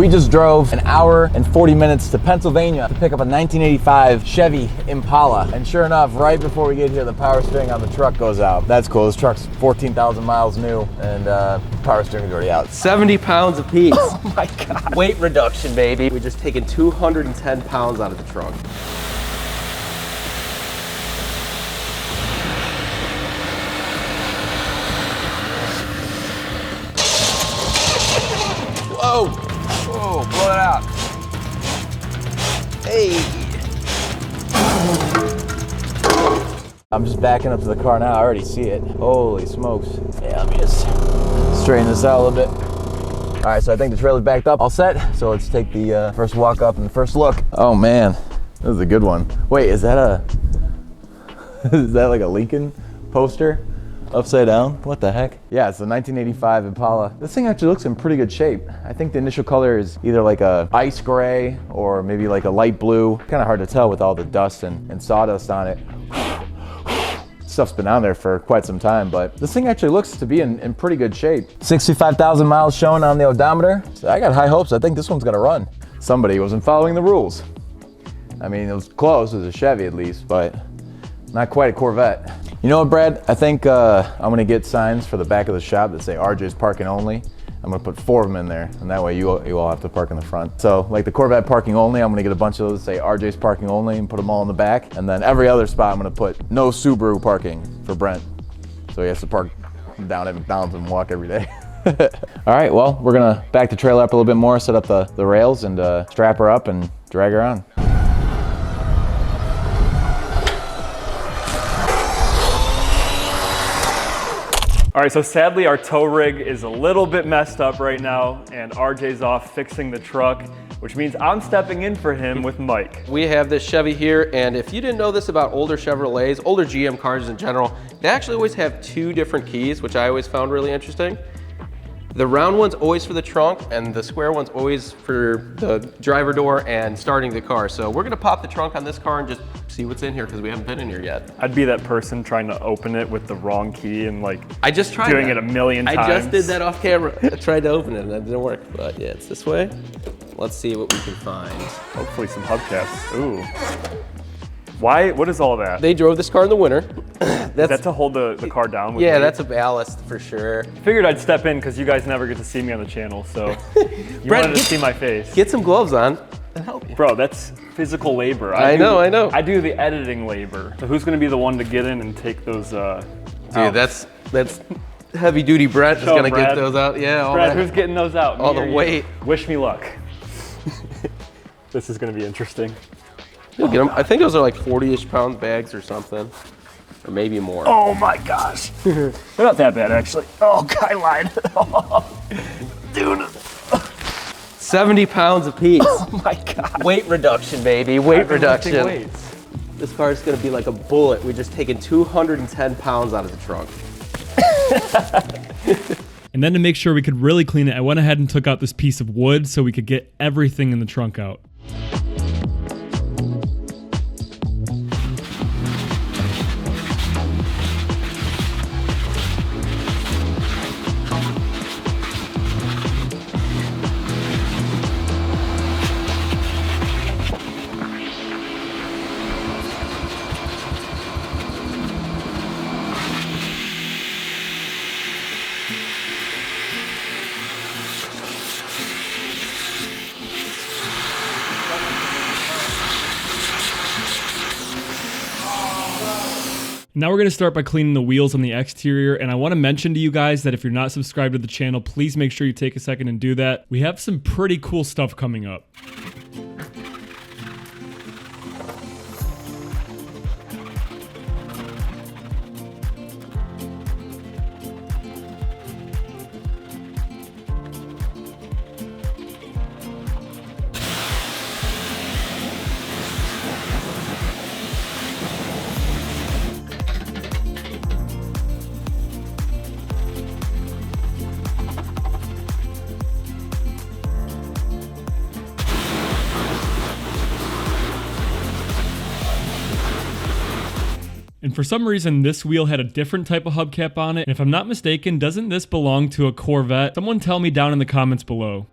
We just drove an hour and 40 minutes to Pennsylvania to pick up a 1985 Chevy Impala. And sure enough, right before we get here, the power steering on the truck goes out. That's cool. This truck's 14,000 miles new, and power steering is already out. 70 pounds apiece. Oh my God. Weight reduction, baby. We're just taking 210 pounds out of the trunk. Whoa! Whoa, blow it out. Hey! I'm just backing up to the car now. I already see it. Holy smokes. Yeah, let me just straighten this out a little bit. All right, so I think the trailer's backed up, all set. So let's take the first walk up and the first look. Oh man, this is a good one. Wait, is that is that like a Lincoln poster? Upside down? What the heck? Yeah, it's the 1985 Impala. This thing actually looks in pretty good shape. I think the initial color is either like a ice gray or maybe like a light blue. Kind of hard to tell with all the dust and sawdust on it. Stuff's been on there for quite some time, but this thing actually looks to be in pretty good shape. 65,000 miles shown on the odometer. So I got high hopes. I think this one's gonna run. Somebody wasn't following the rules. I mean, it was close, it was a Chevy at least, but not quite a Corvette. You know what, Brad? I think I'm gonna get signs for the back of the shop that say RJ's parking only. I'm gonna put 4 of them in there, and that way you all have to park in the front. So like the Corvette parking only, I'm gonna get a bunch of those that say RJ's parking only and put them all in the back. And then every other spot I'm gonna put no Subaru parking for Brent. So he has to park down at McDonald's and walk every day. All right, well, we're gonna back the trailer up a little bit more, set up the rails, and strap her up and drag her on. All right, so sadly our tow rig is a little bit messed up right now, and RJ's off fixing the truck, which means I'm stepping in for him with Mike. We have this Chevy here, and if you didn't know this about older Chevrolets, older GM cars in general, they actually always have 2 different keys, which I always found really interesting. The round one's always for the trunk, and the square one's always for the driver door and starting the car. So we're gonna pop the trunk on this car and just see what's in here, because we haven't been in here yet. I'd be that person trying to open it with the wrong key and like I just tried doing it a million times. I just did that off camera. I tried to open it and that didn't work, but yeah, it's this way. Let's see what we can find. Hopefully some hubcaps. Ooh. Why? What is all that? They drove this car in the winter. Is that to hold the car down with Yeah, me? that's a ballast for sure. Figured I'd step in because you guys never get to see me on the channel, so you wanted to see my face. Get some gloves on and help you. Bro, that's physical labor. I know. I do the editing labor. So who's gonna be the one to get in and take those Dude, that's heavy duty Brett is gonna get those out. Yeah, all Brad, that. who's getting those out? All the weight. Wish me luck. This is gonna be interesting. You'll get them. I think those are like 40-ish pound bags or something. Or maybe more. Oh my gosh. They're not that bad actually. Oh, I lied. Dude. 70 pounds apiece. Oh my God. Weight reduction, baby. Weight reduction. Weights. This car is gonna be like a bullet. We're just taking 210 pounds out of the trunk. And then to make sure we could really clean it, I went ahead and took out this piece of wood so we could get everything in the trunk out. Now we're going to start by cleaning the wheels on the exterior, and I want to mention to you guys that if you're not subscribed to the channel, please make sure you take a second and do that. We have some pretty cool stuff coming up. And for some reason, this wheel had a different type of hubcap on it. And if I'm not mistaken, doesn't this belong to a Corvette? Someone tell me down in the comments below.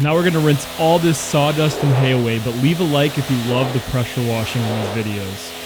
Now we're gonna rinse all this sawdust and hay away, but leave a like if you love the pressure washing on these videos.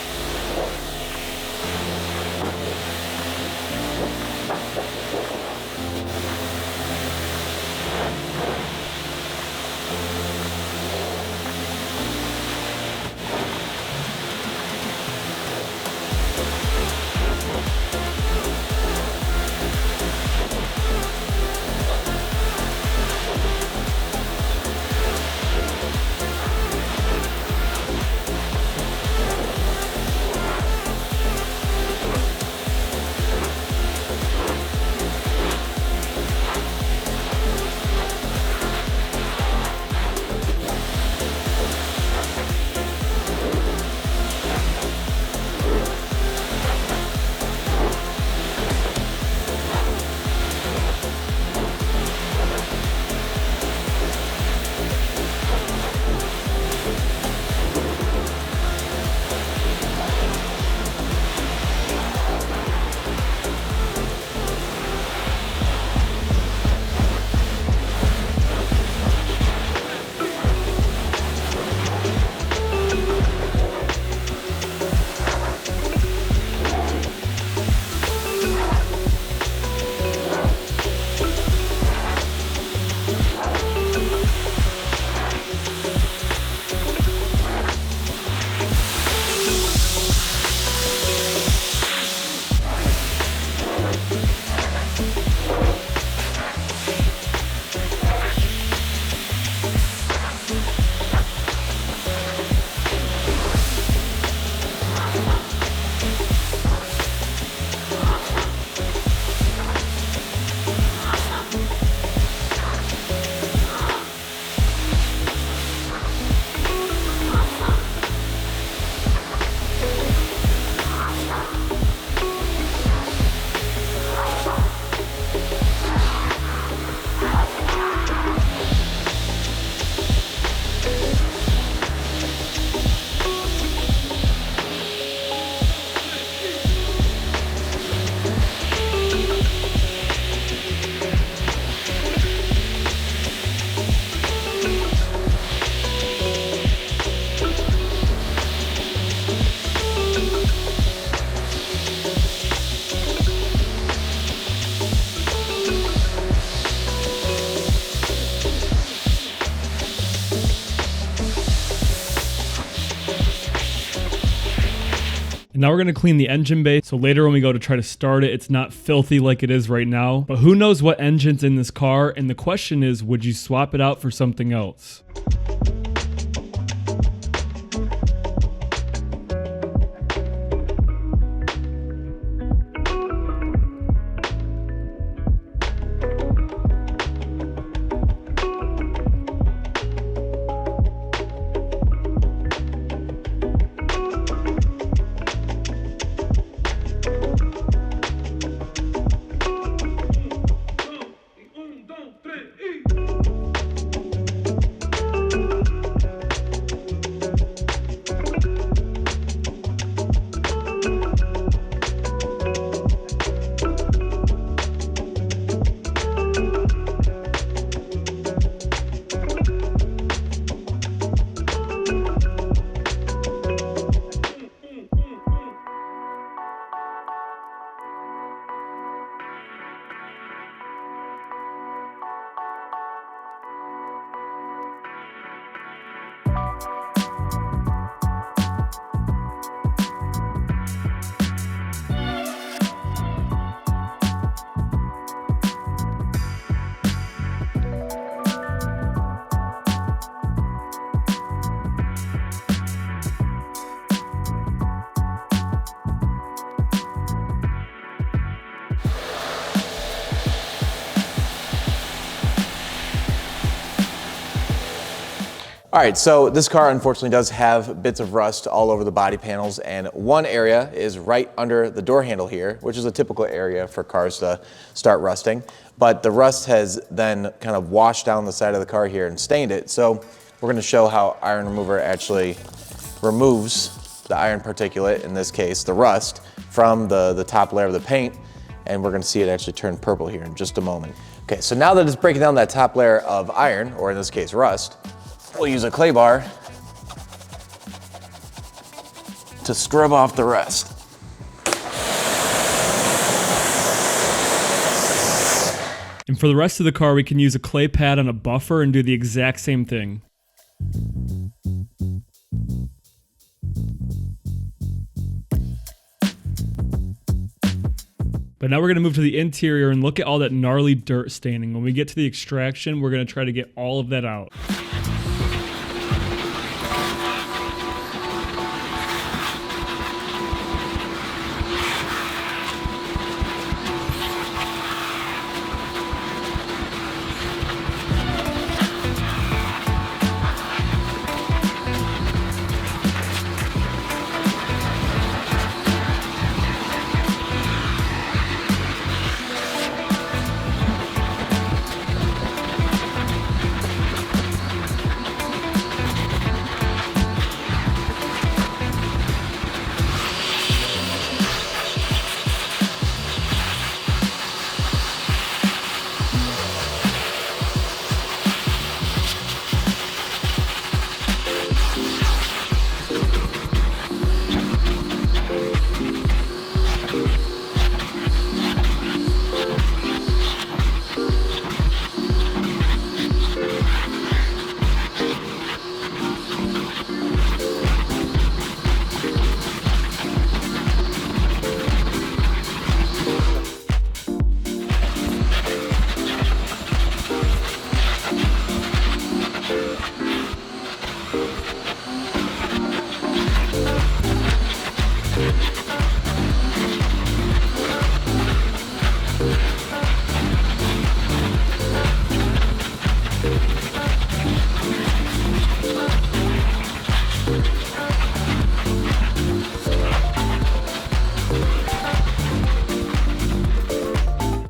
And now we're going to clean the engine bay, so later when we go to try to start it, it's not filthy like it is right now. But who knows what engine's in this car, and the question is, would you swap it out for something else? All right, so this car unfortunately does have bits of rust all over the body panels, and one area is right under the door handle here, which is a typical area for cars to start rusting. But the rust has then kind of washed down the side of the car here and stained it. So we're gonna show how iron remover actually removes the iron particulate, in this case, the rust, from the top layer of the paint. And we're gonna see it actually turn purple here in just a moment. Okay, so now that it's breaking down that top layer of iron, or in this case, rust, we'll use a clay bar to scrub off the rest. And for the rest of the car, we can use a clay pad on a buffer and do the exact same thing. But now we're going to move to the interior and look at all that gnarly dirt staining. When we get to the extraction, we're going to try to get all of that out.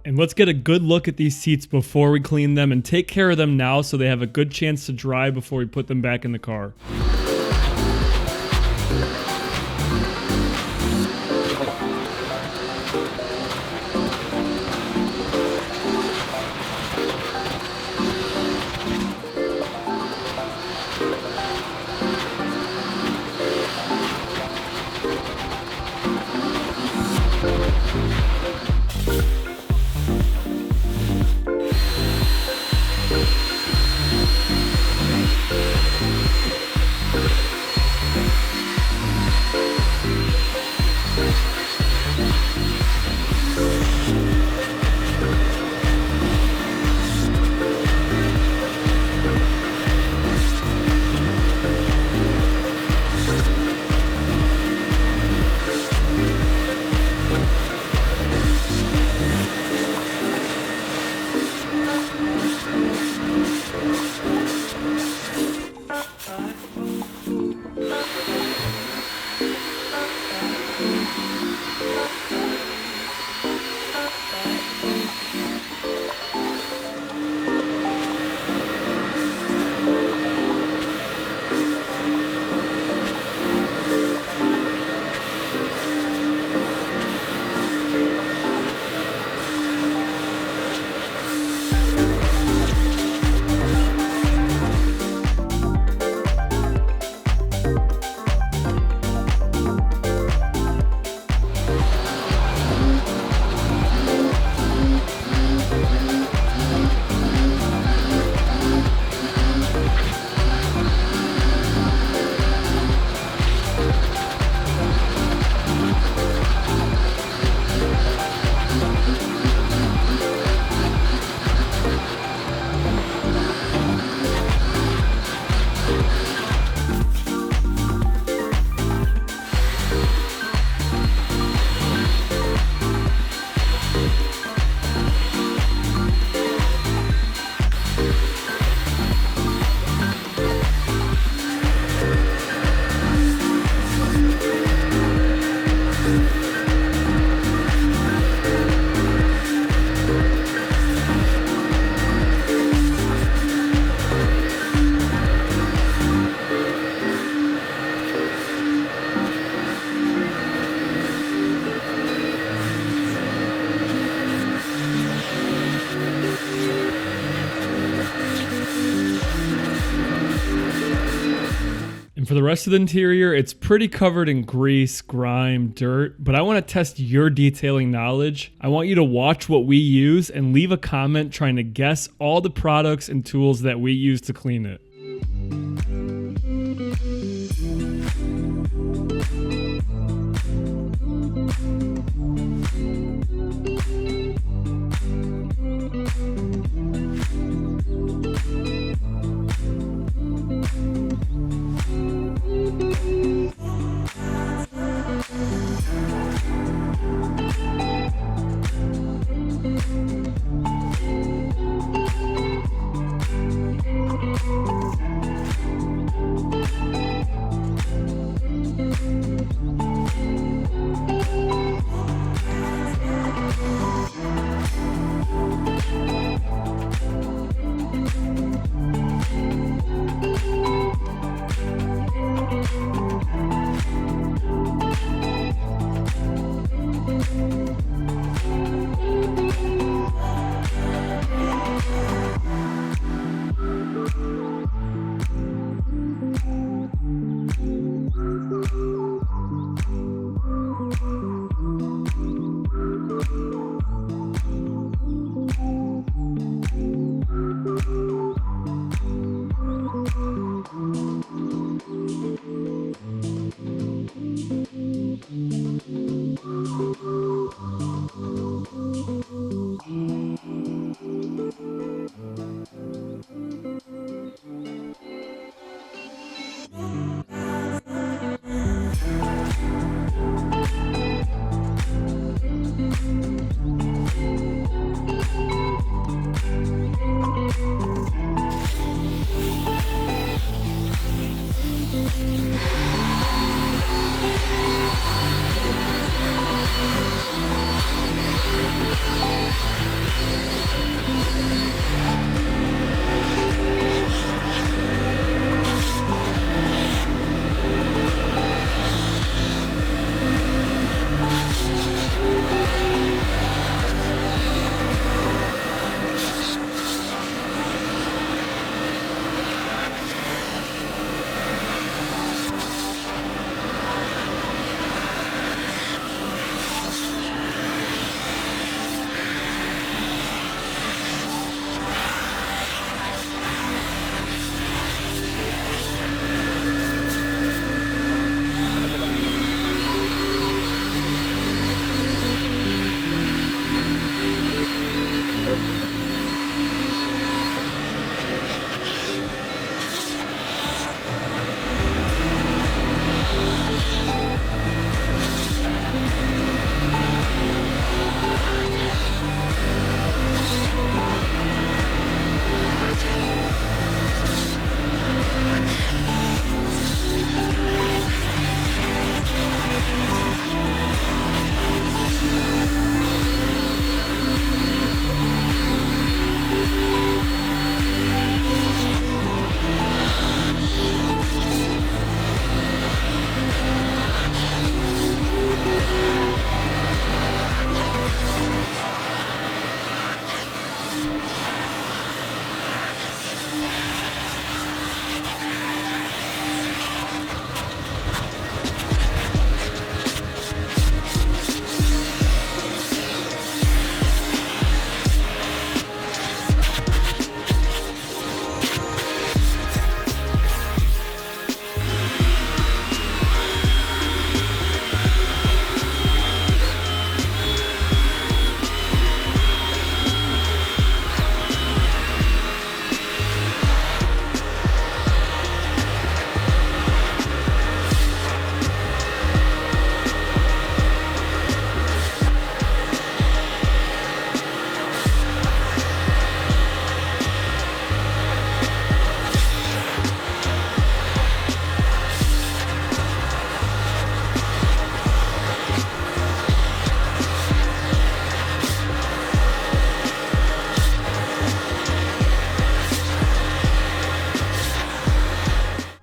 And let's get a good look at these seats before we clean them and take care of them now so they have a good chance to dry before we put them back in the car. for the rest of the interior, it's pretty covered in grease, grime, dirt, but I want to test your detailing knowledge. I want you to watch what we use and leave a comment trying to guess all the products and tools that we use to clean it.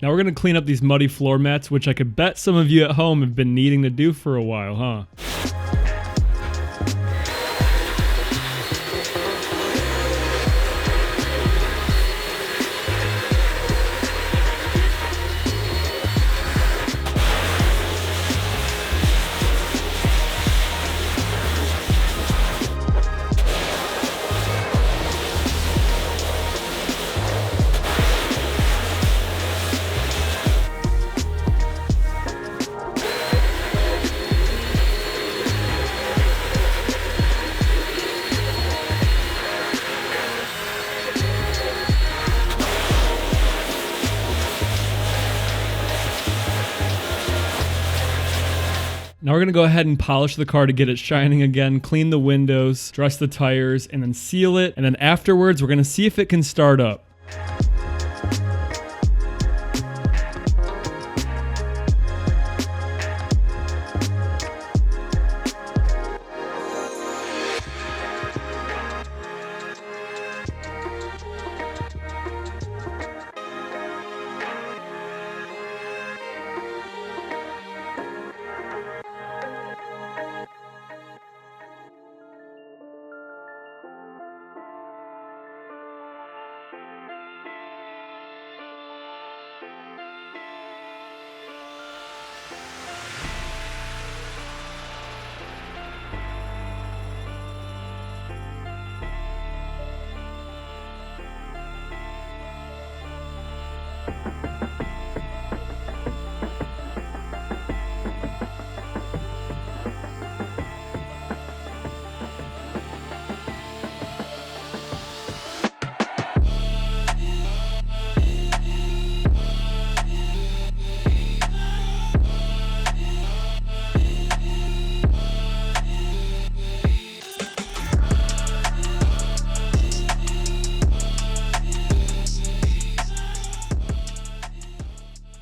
Now we're gonna clean up these muddy floor mats, which I could bet some of you at home have been needing to do for a while, huh? Now we're gonna go ahead and polish the car to get it shining again, clean the windows, dress the tires, and then seal it. And then afterwards, we're gonna see if it can start up.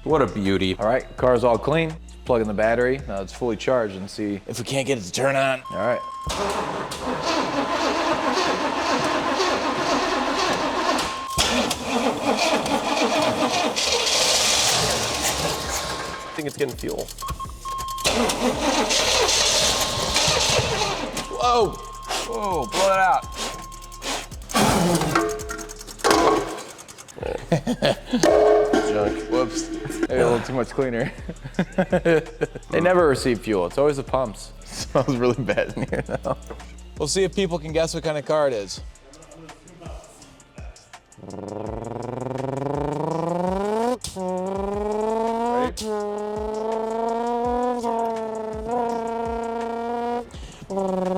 What a beauty. All right, car's all clean. Let's plug in the battery. Now it's fully charged and see if we can't get it to turn on. All right. I think it's getting fuel. Whoa! Whoa, blow it out. Junk. Whoops. Maybe a little too much cleaner. They never receive fuel. It's always the pumps. It smells really bad in here now. We'll see if people can guess what kind of car it is. Ready?